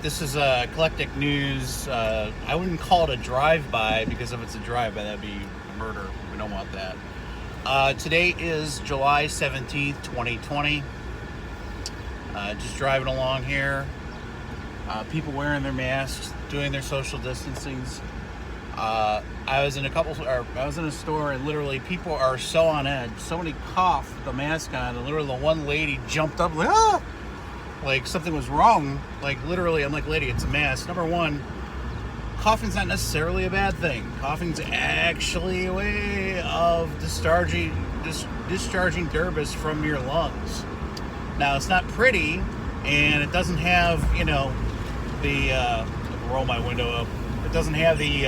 This is eclectic news. I wouldn't call it a drive-by because if it's a drive-by, that'd be murder. We don't want that. Today is July 17th, 2020. Just driving along here. People wearing their masks, doing their social distancings. I was in a store, and literally people are so on edge. Somebody coughed with the mask on, and literally the one lady jumped up like, ah! Like something was wrong. Like literally, I'm like, lady, it's a mask. Number one, coughing's not necessarily a bad thing. Coughing's actually a way of discharging dirbus from your lungs. Now, it's not pretty, and it doesn't have, the roll my window up. It doesn't have the,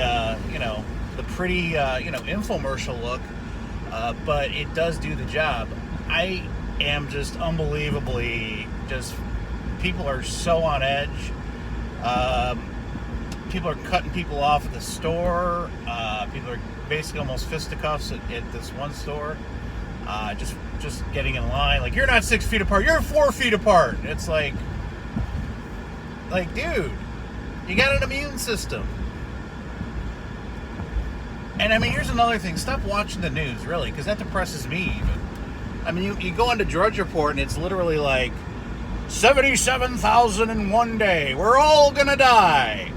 the pretty, infomercial look, but it does do the job. I am just unbelievably people are so on edge. People are cutting people off at the store. People are basically almost fisticuffs at this one store. Just getting in line. Like, you're not 6 feet apart. You're 4 feet apart. It's like, dude, you got an immune system. And I mean, here's another thing. Stop watching the news, really, because that depresses me even. I mean, you go into Drudge Report, and it's literally like, 77,000 in one day. We're all gonna die.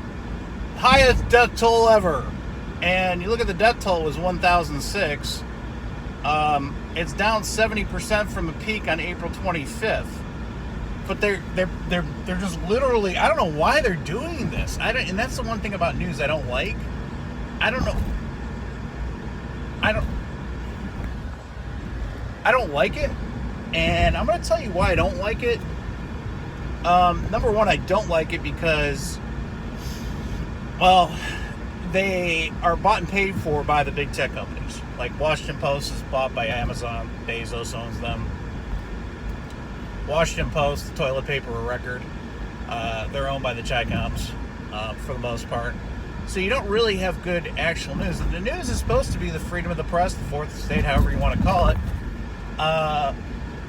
Highest death toll ever. And you look at the death toll was 1,006. It's down 70% from a peak on April 25th. But they're just literally, I don't know why they're doing this. And that's the one thing about news I don't like. I don't like it. And I'm going to tell you why I don't like it. Number one, I don't like it because, well, they are bought and paid for by the big tech companies. Like Washington Post is bought by Amazon. Bezos owns them. Washington Post, the toilet paper record, they're owned by the Chi-Coms for the most part. So you don't really have good actual news. And the news is supposed to be the freedom of the press, the fourth estate, however you want to call it.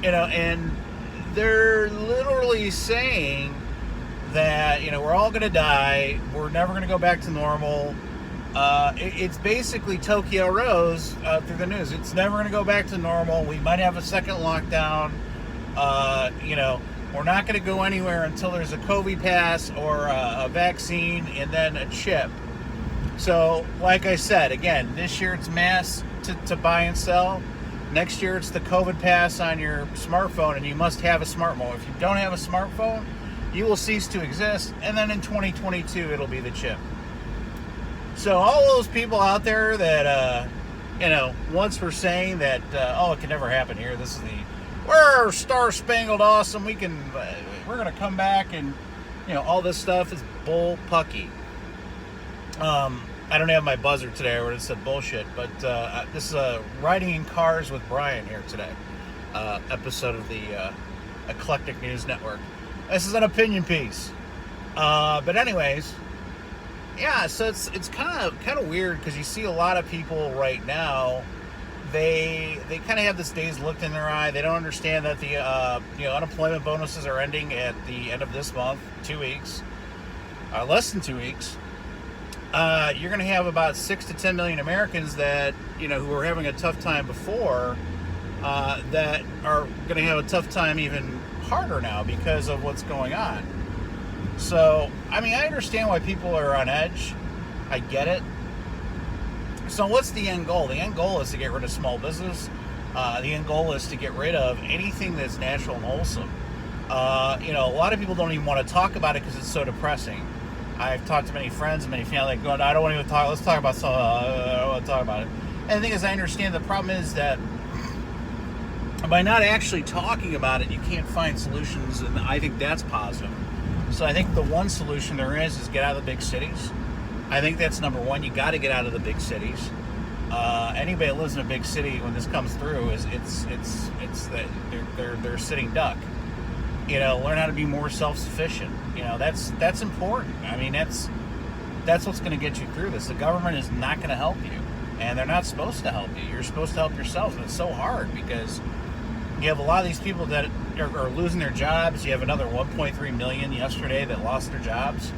And they're literally saying that, we're all going to die. We're never going to go back to normal. It's basically Tokyo Rose through the news. It's never going to go back to normal. We might have a second lockdown. We're not going to go anywhere until there's a COVID pass or a vaccine and then a chip. So, like I said, again, this year it's masks to buy and sell. Next year it's the COVID pass on your smartphone, and you must have a smartphone. If you don't have a smartphone, you will cease to exist. And then in 2022, it'll be the chip. So all those people out there that, once were saying that, it can never happen here. This is we're star-spangled awesome. We're going to come back and, all this stuff is bull pucky. I don't have my buzzer today. I would have said bullshit. But this is Riding in Cars with Brian here today. Episode of the Eclectic News Network. This is an opinion piece. But anyways, yeah, so it's kind of weird because you see a lot of people right now, they kind of have this dazed look in their eye. They don't understand that the unemployment bonuses are ending at the end of this month, 2 weeks, less than 2 weeks. You're going to have about 6 to 10 million Americans that, who were having a tough time before, that are going to have a tough time even harder now because of what's going on. So, I mean, I understand why people are on edge. I get it. So what's the end goal? The end goal is to get rid of small business. The end goal is to get rid of anything that's natural and wholesome. A lot of people don't even want to talk about it because it's so depressing. I've talked to many friends and many family going, I don't want to even talk. Let's talk about something. I don't want to talk about it. And the thing is, I understand the problem is that by not actually talking about it, you can't find solutions, and I think that's positive. So I think the one solution there is get out of the big cities. I think that's number one. You got to get out of the big cities. Anybody that lives in a big city, when this comes through, is it's that they're sitting duck. Learn how to be more self-sufficient. That's important. I mean, that's what's going to get you through this. The government is not going to help you, and they're not supposed to help you. You're supposed to help yourself, and it's so hard because You have a lot of these people that are losing their jobs. You have another 1.3 million yesterday that lost their jobs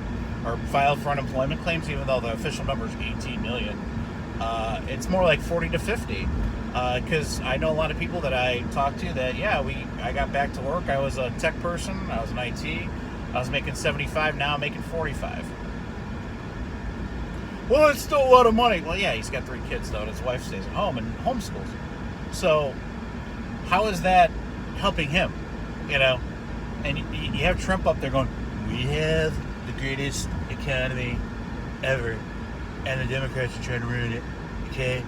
or filed for unemployment claims, even though the official number is 18 million. It's more like 40 to 50. Because I know a lot of people that I talk to that, I got back to work. I was a tech person. I was in IT. I was making 75. Now I'm making 45. Well, it's still a lot of money. Well, yeah, he's got 3 kids, though, and his wife stays at home and homeschools. So how is that helping him? And you have Trump up there going, we have the greatest economy ever, and the Democrats are trying to ruin it. Okay.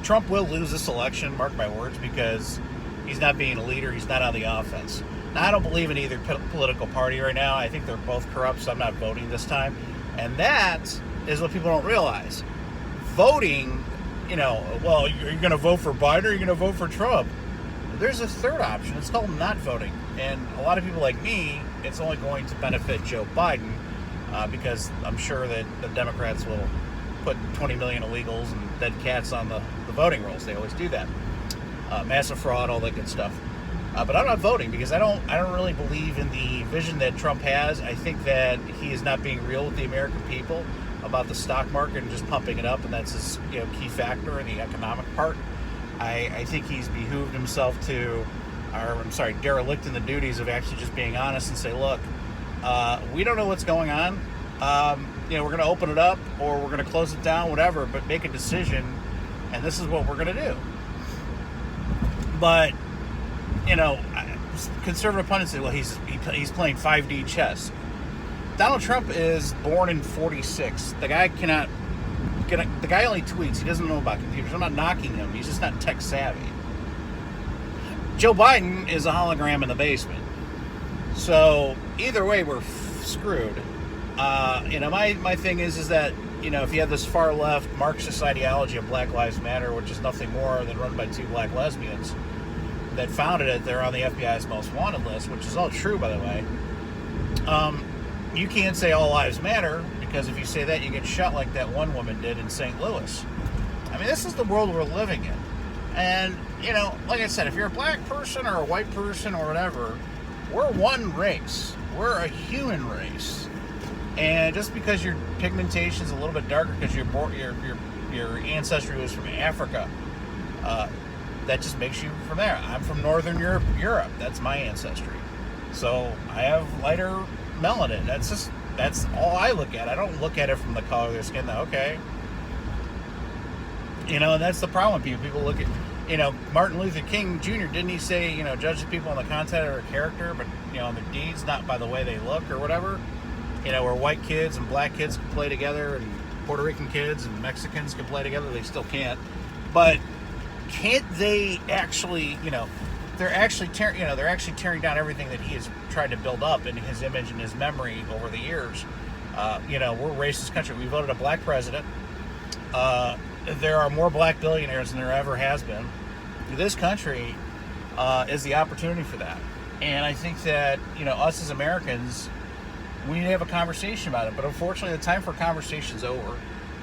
Trump will lose this election, mark my words, because he's not being a leader. He's not on the offense. Now, I don't believe in either political party right now. I think they're both corrupt, so I'm not voting this time. And that is what people don't realize. Voting, well, are you going to vote for Biden or are you going to vote for Trump? There's a third option. It's called not voting. And a lot of people like me, it's only going to benefit Joe Biden because I'm sure that the Democrats will put 20 million illegals and dead cats on the voting rolls. They always do that. Massive fraud, all that good stuff. But I'm not voting because I don't really believe in the vision that Trump has. I think that he is not being real with the American people about the stock market and just pumping it up, and that's his key factor in the economic part. I think he's behooved himself derelict in the duties of actually just being honest and say, look, we don't know what's going on. We're going to open it up or we're going to close it down, whatever, but make a decision, and this is what we're going to do. But, conservative pundits say, well, he's playing 5D chess. Donald Trump is born in 46. The guy the guy only tweets. He doesn't know about computers. I'm not knocking him. He's just not tech savvy. Joe Biden is a hologram in the basement. So either way, we're screwed. My thing is that, if you have this far left Marxist ideology of Black Lives Matter, which is nothing more than run by 2 black lesbians that founded it, they're on the FBI's most wanted list, which is all true, by the way. You can't say all lives matter, because if you say that, you get shot like that one woman did in St. Louis. I mean, this is the world we're living in. And, like I said, if you're a black person or a white person or whatever, we're one race. We're a human race. And just because your pigmentation's a little bit darker because your ancestry was from Africa, that just makes you from there. I'm from Northern Europe. That's my ancestry. So I have lighter melanin. That's all I look at. I don't look at it from the color of their skin. Okay. And that's the problem with people. People look at, Martin Luther King Jr., didn't he say, judge the people on the content of their character, but, on their deeds, not by the way they look or whatever? Where white kids and black kids can play together and Puerto Rican kids and Mexicans can play together. They still can't. But can't they actually, they're actually tearing down everything that he has tried to build up in his image and his memory over the years. We're a racist country. We voted a black president. There are more black billionaires than there ever has been. This country is the opportunity for that. And I think that, us as Americans, we need to have a conversation about it. But unfortunately, the time for conversation is over.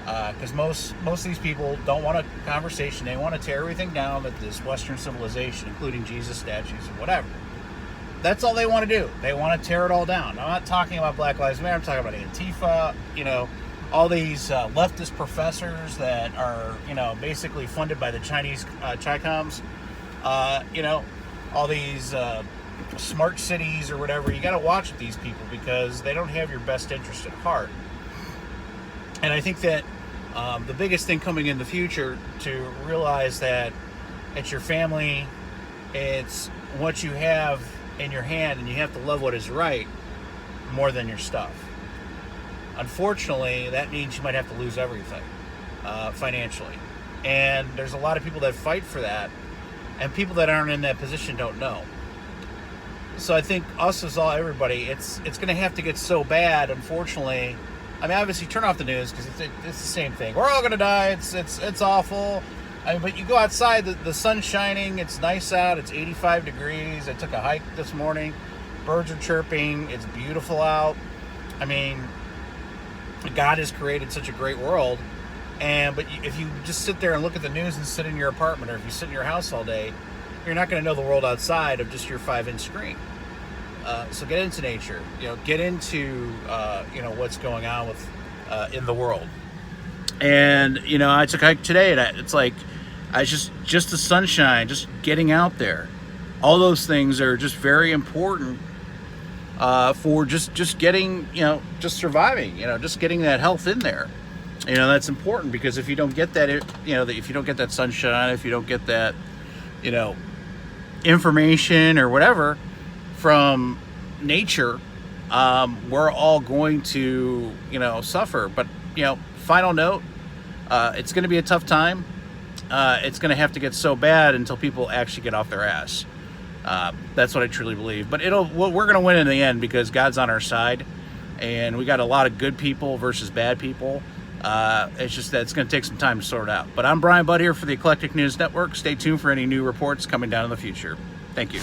Because most of these people don't want a conversation. They want to tear everything down with this Western civilization, including Jesus statues and whatever. That's all they want to do. They want to tear it all down. I'm not talking about Black Lives Matter. I'm talking about Antifa, all these leftist professors that are, basically funded by the Chinese Chicoms. All these smart cities or whatever. You got to watch these people because they don't have your best interest at heart. And I think that the biggest thing coming in the future to realize that it's your family, it's what you have in your hand, and you have to love what is right more than your stuff. Unfortunately, that means you might have to lose everything financially. And there's a lot of people that fight for that, and people that aren't in that position don't know. So I think us as everybody, it's going to have to get so bad, unfortunately. I mean, obviously, turn off the news because it's the same thing. We're all going to die. It's awful. I mean, but you go outside, the sun's shining. It's nice out. It's 85 degrees. I took a hike this morning. Birds are chirping. It's beautiful out. I mean, God has created such a great world. But if you just sit there and look at the news and sit in your apartment, or if you sit in your house all day, you're not going to know the world outside of just your 5-inch screen. So get into nature. Get into what's going on with in the world. And I took a hike today, and it's like I just the sunshine, just getting out there. All those things are just very important for just getting just surviving. Just getting that health in there. That's important, because if you don't get that, if you don't get that sunshine, if you don't get that, information or whatever from nature, we're all going to, suffer. But, final note, it's going to be a tough time. It's going to have to get so bad until people actually get off their ass. That's what I truly believe. But we're going to win in the end, because God's on our side, and we got a lot of good people versus bad people. It's just that it's going to take some time to sort out. But I'm Brian Budd here for the Eclectic News Network. Stay tuned for any new reports coming down in the future. Thank you.